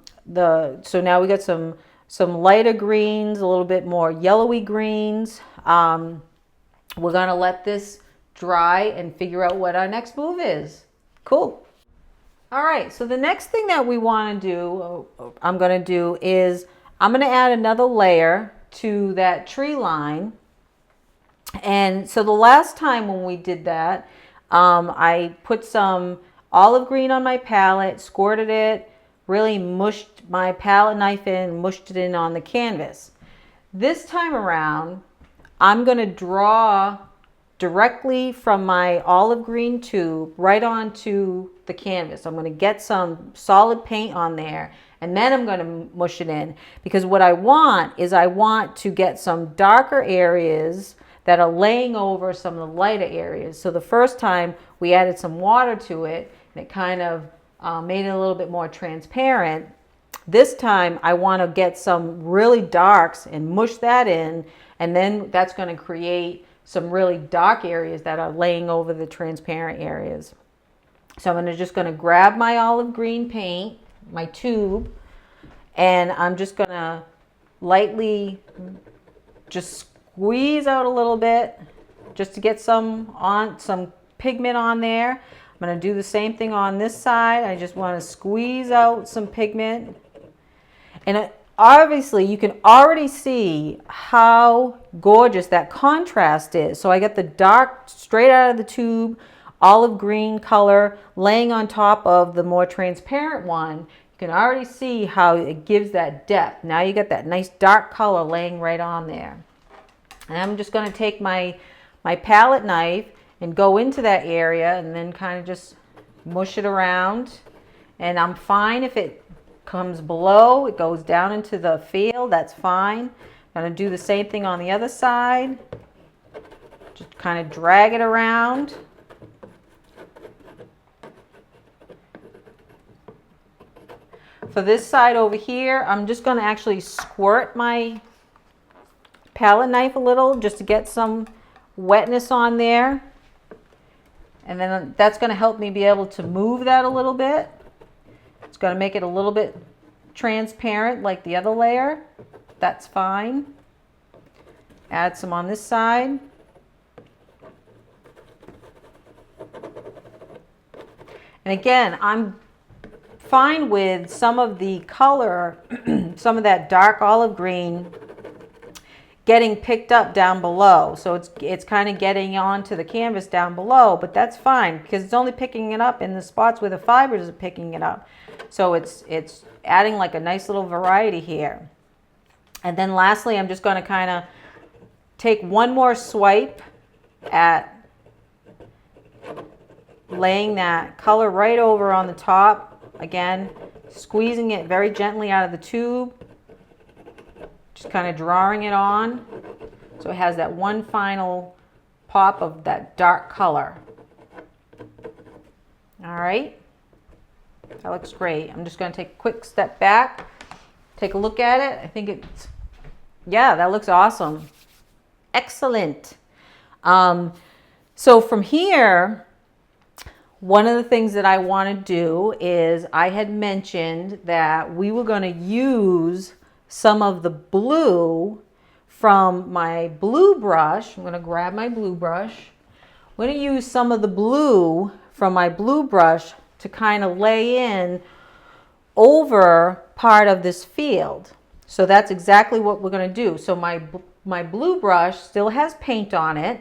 now we got some lighter greens, a little bit more yellowy greens. We're gonna let this dry and figure out what our next move is. Cool. All right, so the next thing that we want to do, I'm going to do is I'm going to add another layer to that tree line. And so the last time when we did that, I put some olive green on my palette, squirted it, really mushed my palette knife in, mushed it in on the canvas. This time around, I'm going to draw directly from my olive green tube right onto the canvas. I'm going to get some solid paint on there, and then I'm going to mush it in, because what I want is I want to get some darker areas that are laying over some of the lighter areas. So the first time we added some water to it, and it kind of made it a little bit more transparent. This time I want to get some really darks and mush that in, and then that's going to create some really dark areas that are laying over the transparent areas. So I'm just going to grab my olive green paint, my tube, and I'm just going to lightly just squeeze out a little bit just to get some pigment on there. I'm going to do the same thing on this side. I just want to squeeze out some pigment. And obviously you can already see how gorgeous that contrast is. So I get the dark straight out of the tube olive green color laying on top of the more transparent one. You can already see how it gives that depth. Now you get that nice dark color laying right on there. And I'm just going to take my palette knife and go into that area and then kind of just mush it around. And I'm fine if it comes below, it goes down into the field, that's fine. I'm going to do the same thing on the other side. Just kind of drag it around. For this side over here, I'm just going to actually squirt my palette knife a little just to get some wetness on there. And then that's going to help me be able to move that a little bit. It's going to make it a little bit transparent like the other layer. That's fine. Add some on this side. And again, I'm fine with some of the color, some of that dark olive green getting picked up down below. So it's kind of getting onto the canvas down below, but that's fine because it's only picking it up in the spots where the fibers are picking it up. So it's adding like a nice little variety here. And then lastly, I'm just going to kind of take one more swipe at laying that color right over on the top. Again, squeezing it very gently out of the tube. Just kind of drawing it on so it has that one final pop of that dark color. All right, that looks great. I'm just going to take a quick step back, take a look at it. I think it's, yeah, that looks awesome. Excellent. So from here, one of the things that I want to do is I had mentioned that we were going to use some of the blue from my blue brush. I'm going to grab my blue brush. I'm going to use some of the blue from my blue brush to kind of lay in over part of this field. So that's exactly what we're going to do. So my blue brush still has paint on it.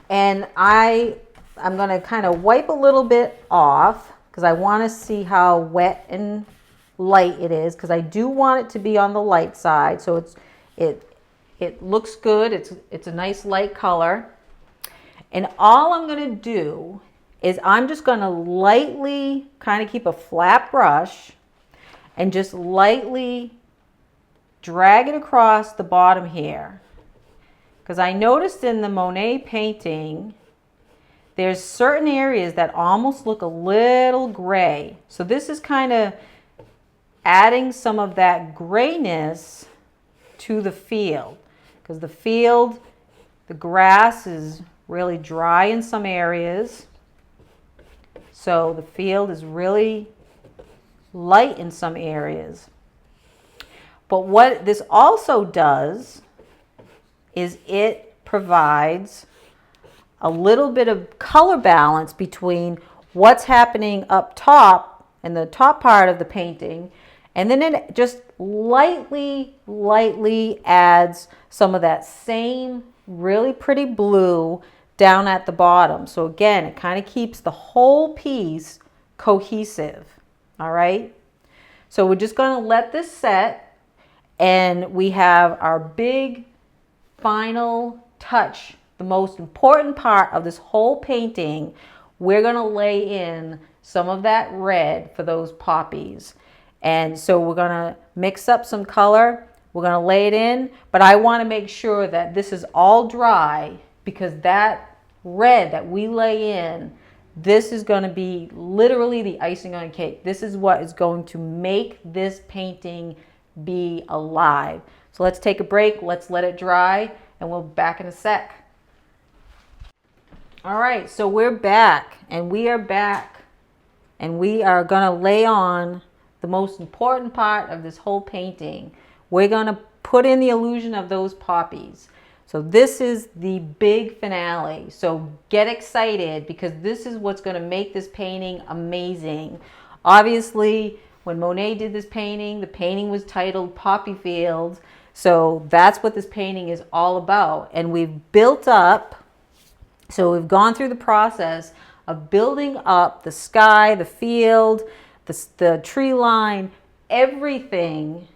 And I'm going to kind of wipe a little bit off because I want to see how wet and light it is, because I do want it to be on the light side. So it looks good. It's a nice light color. And all I'm going to do is I'm just going to lightly kind of keep a flat brush and just lightly drag it across the bottom here. Because I noticed in the Monet painting, there's certain areas that almost look a little gray. So this is kind of adding some of that grayness to the field, because the field, the grass is really dry in some areas. So the field is really light in some areas. But what this also does is it provides a little bit of color balance between what's happening up top in the top part of the painting, and then it just lightly adds some of that same really pretty blue down at the bottom. So again, it kind of keeps the whole piece cohesive. All right. So we're just going to let this set, and we have our big final touch, the most important part of this whole painting. We're going to lay in some of that red for those poppies. And so we're going to mix up some color. We're going to lay it in, but I want to make sure that this is all dry, because that red that we lay in, this is going to be literally the icing on the cake. This is what is going to make this painting be alive. So let's take a break. Let's let it dry, and we'll be back in a sec. All right, so we're back, and we are going to lay on the most important part of this whole painting. We're going to put in the illusion of those poppies. So this is the big finale. So get excited, because this is what's going to make this painting amazing. Obviously, when Monet did this painting, the painting was titled Poppy Fields. So that's what this painting is all about. And we've built up, so we've gone through the process of building up the sky, the field, the tree line, everything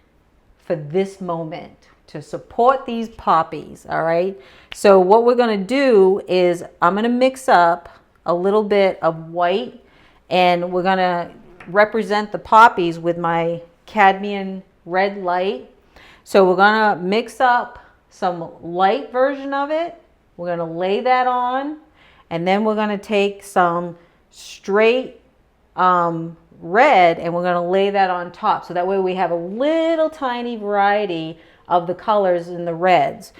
for this moment to support these poppies. All right. So what we're going to do is I'm going to mix up a little bit of white, and we're going to represent the poppies with my cadmium red light. So we're going to mix up some light version of it. We're going to lay that on, and then we're going to take some straight red, and we're going to lay that on top. So that way we have a little tiny variety of the colors in the reds.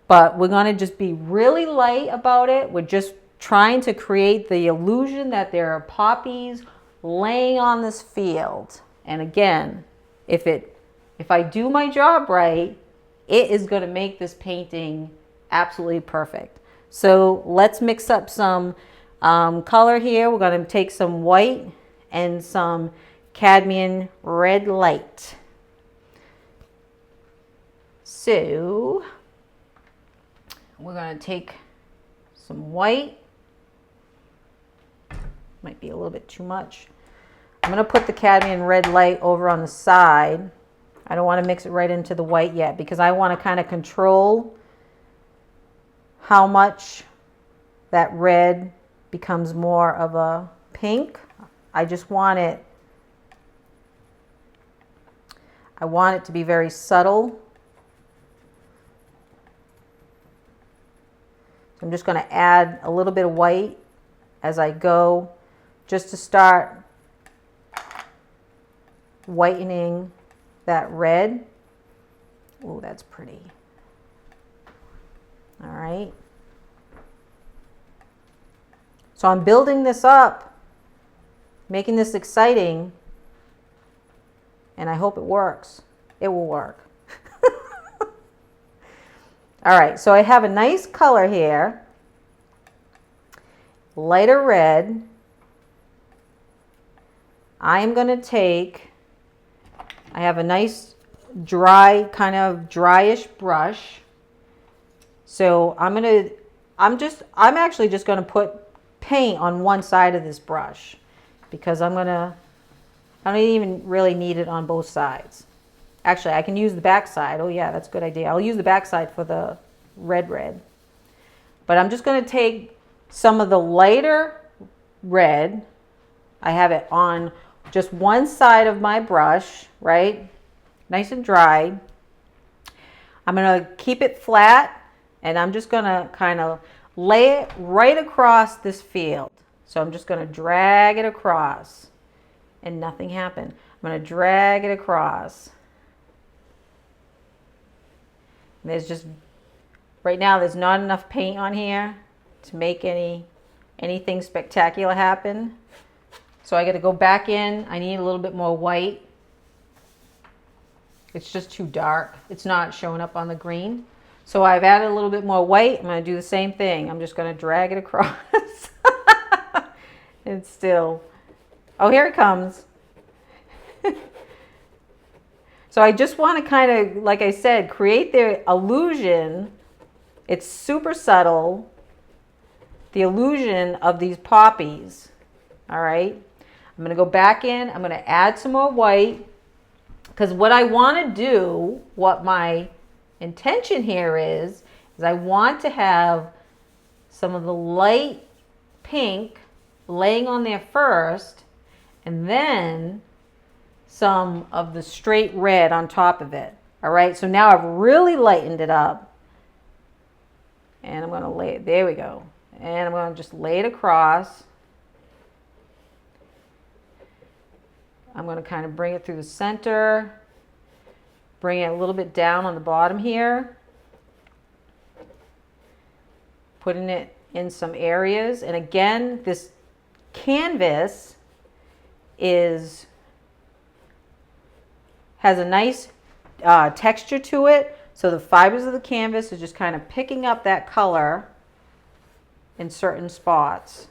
But we're going to just be really light about it. We're just trying to create the illusion that there are poppies laying on this field. And again, if I do my job right, it is going to make this painting absolutely perfect. So let's mix up some Color here, we're going to take some white and some cadmium red light. So we're going to take some white. Might be a little bit too much. I'm going to put the cadmium red light over on the side. I don't want to mix it right into the white yet because I want to kind of control how much that red becomes more of a pink. I just want it, I want it to be very subtle. So I'm just going to add a little bit of white as I go, just to start whitening that red. Oh, that's pretty. All right. So I'm building this up, making this exciting, and I hope it works. It will work. All right, so I have a nice color here, lighter red. I am going to take, I have a nice dry, kind of dryish brush. So I'm actually just going to put paint on one side of this brush because I don't even really need it on both sides. Actually, I can use the back side. Oh yeah, that's a good idea. I'll use the back side for the red. But I'm just going to take some of the lighter red. I have it on just one side of my brush, right? Nice and dry. I'm going to keep it flat, and I'm just going to kind of lay it right across this field. So I'm just going to drag it across, and nothing happened. I'm going to drag it across. And there's just, right now there's not enough paint on here to make anything spectacular happen. So I got to go back in. I need a little bit more white. It's just too dark. It's not showing up on the green. So I've added a little bit more white. I'm going to do the same thing. I'm just going to drag it across. And still, oh, here it comes. So I just want to kind of, like I said, create the illusion. It's super subtle. The illusion of these poppies. All right. I'm going to go back in. I'm going to add some more white. Because what I want to do, what my intention here is I want to have some of the light pink laying on there first, and then some of the straight red on top of it. All right, so now I've really lightened it up, and I'm going to lay it, there we go, and I'm going to just lay it across. I'm going to kind of bring it through the center, bring it a little bit down on the bottom here, putting it in some areas. And again, this canvas has a nice texture to it. So the fibers of the canvas are just kind of picking up that color in certain spots.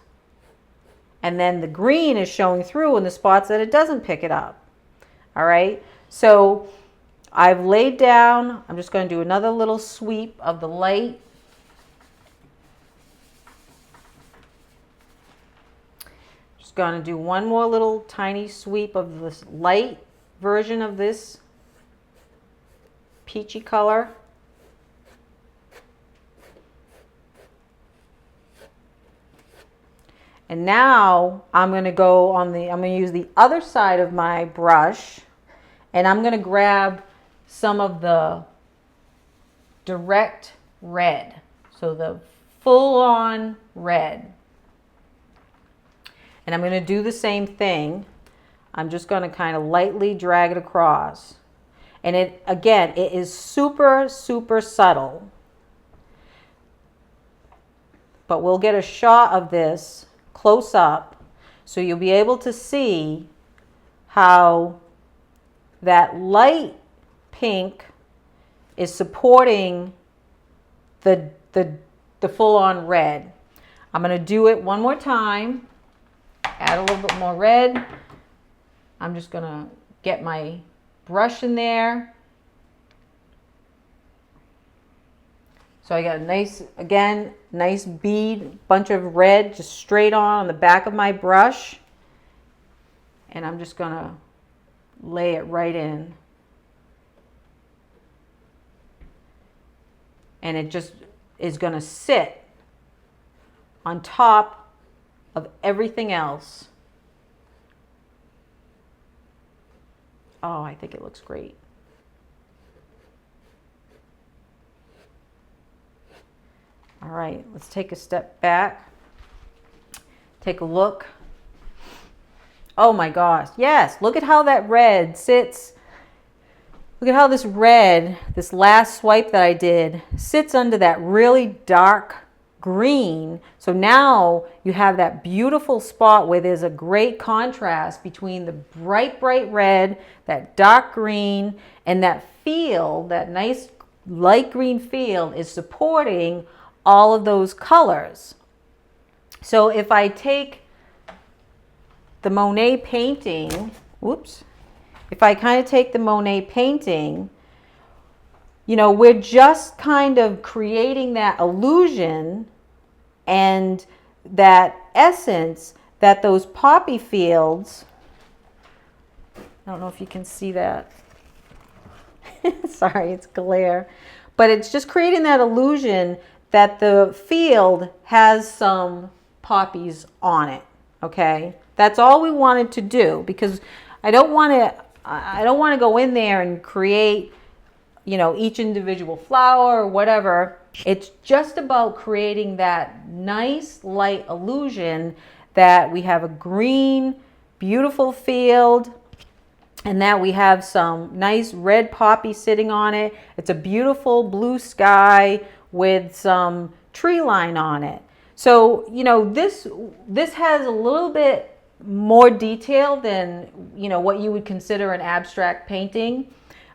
And then the green is showing through in the spots that it doesn't pick it up. All right, so I've laid down, I'm just going to do another little sweep of the light. Just going to do one more little tiny sweep of this light version of this peachy color. And now I'm going to go on I'm going to use the other side of my brush, and I'm going to grab some of the direct red. So the full-on red. And I'm going to do the same thing. I'm just going to kind of lightly drag it across. And it, again, it is super, super subtle. But we'll get a shot of this close up, so you'll be able to see how that light pink is supporting the full-on red. I'm going to do it one more time. Add a little bit more red. I'm just going to get my brush in there. So I got a nice, again, nice bead, bunch of red just straight on the back of my brush. And I'm just going to lay it right in. And it just is going to sit on top of everything else. Oh, I think it looks great. All right, let's take a step back. Take a look. Oh my gosh, yes, look at how that red sits. Look at how this red, this last swipe that I did, sits under that really dark green. So now you have that beautiful spot where there's a great contrast between the bright, bright red, that dark green, and that field, that nice light green field is supporting all of those colors. So if I take the Monet painting, whoops, if I kind of take the Monet painting, you know, we're just kind of creating that illusion and that essence that those poppy fields, I don't know if you can see that. Sorry, it's glare. But it's just creating that illusion that the field has some poppies on it, okay? That's all we wanted to do, because I don't want to go in there and create, you know, each individual flower or whatever. It's just about creating that nice light illusion that we have a green, beautiful field, and that we have some nice red poppy sitting on it. It's a beautiful blue sky with some tree line on it. So, you know, this has a little bit more detail than, you know, what you would consider an abstract painting.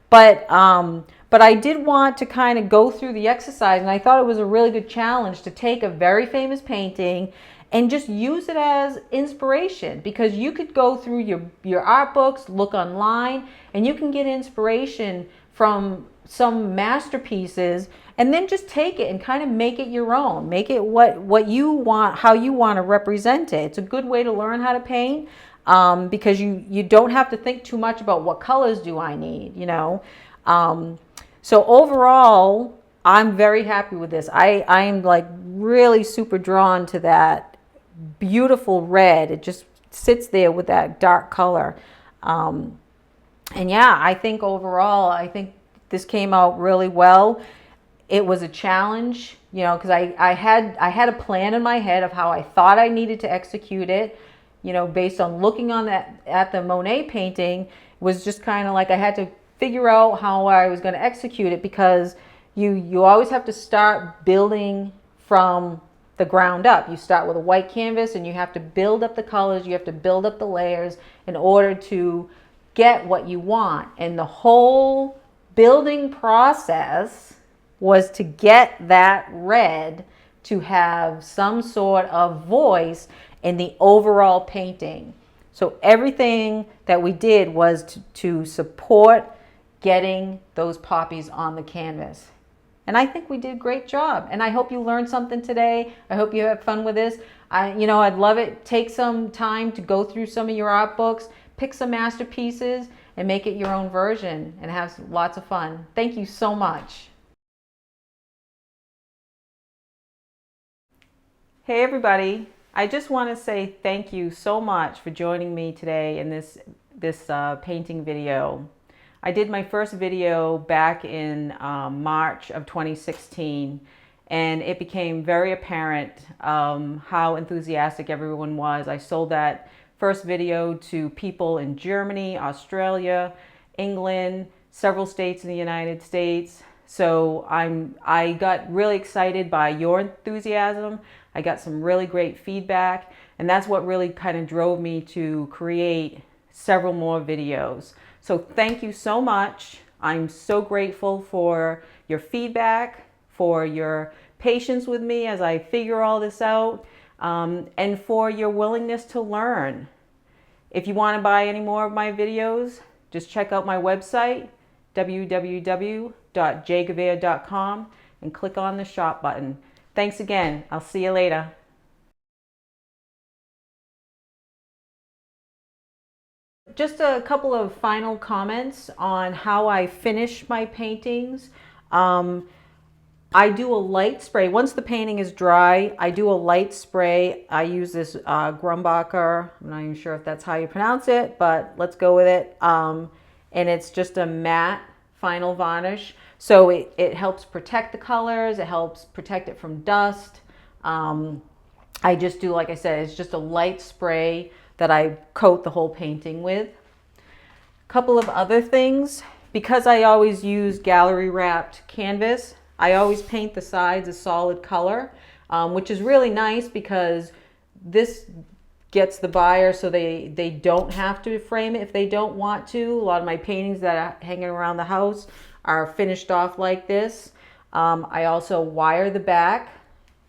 But I did want to kind of go through the exercise, and I thought it was a really good challenge to take a very famous painting and just use it as inspiration, because you could go through your art books, look online, and you can get inspiration from some masterpieces, and then just take it and kind of make it your own. Make it what you want, how you want to represent it. It's a good way to learn how to paint, because you don't have to think too much about what colors do I need, you know. So overall, I'm very happy with this. I'm like really super drawn to that beautiful red. It just sits there with that dark color. And yeah, I think overall, I think this came out really well. It was a challenge, you know, because I had a plan in my head of how I thought I needed to execute it, you know, based on looking on at the Monet painting. It was just kind of like I had to figure out how I was going to execute it, because you always have to start building from the ground up. You start with a white canvas and you have to build up the colors, you have to build up the layers in order to get what you want. And the whole building process was to get that red to have some sort of voice in the overall painting. So everything that we did was to support getting those poppies on the canvas. And I think we did a great job. And I hope you learned something today. I hope you have fun with this. I'd love it. Take some time to go through some of your art books, pick some masterpieces, and make it your own version and have lots of fun. Thank you so much. Hey everybody. I just want to say thank you so much for joining me today in this painting video. I did my first video back in March of 2016, and it became very apparent how enthusiastic everyone was. I sold that first video to people in Germany, Australia, England, several states in the United States. So I got really excited by your enthusiasm. I got some really great feedback, and that's what really kind of drove me to create several more videos. So thank you so much. I'm so grateful for your feedback, for your patience with me as I figure all this out. and for your willingness to learn. If you want to buy any more of my videos, just check out my website, www.jgouveia.com, and click on the shop button. Thanks again. I'll see you later. Just a couple of final comments on how I finish my paintings. I do a light spray. Once the painting is dry, I do a light spray. I use this Grumbacher. I'm not even sure if that's how you pronounce it, but let's go with it. And it's just a matte final varnish. So it helps protect the colors. It helps protect it from dust. I just do, like I said, it's just a light spray that I coat the whole painting with. A couple of other things. Because I always use gallery wrapped canvas, I always paint the sides a solid color, which is really nice because this gets the buyer so they don't have to frame it if they don't want to. A lot of my paintings that are hanging around the house are finished off like this. I also wire the back,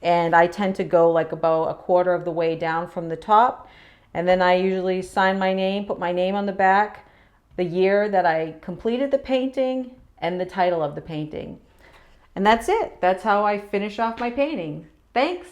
and I tend to go like about a quarter of the way down from the top. And then I usually sign my name, put my name on the back, the year that I completed the painting, and the title of the painting. And that's it. That's how I finish off my painting. Thanks.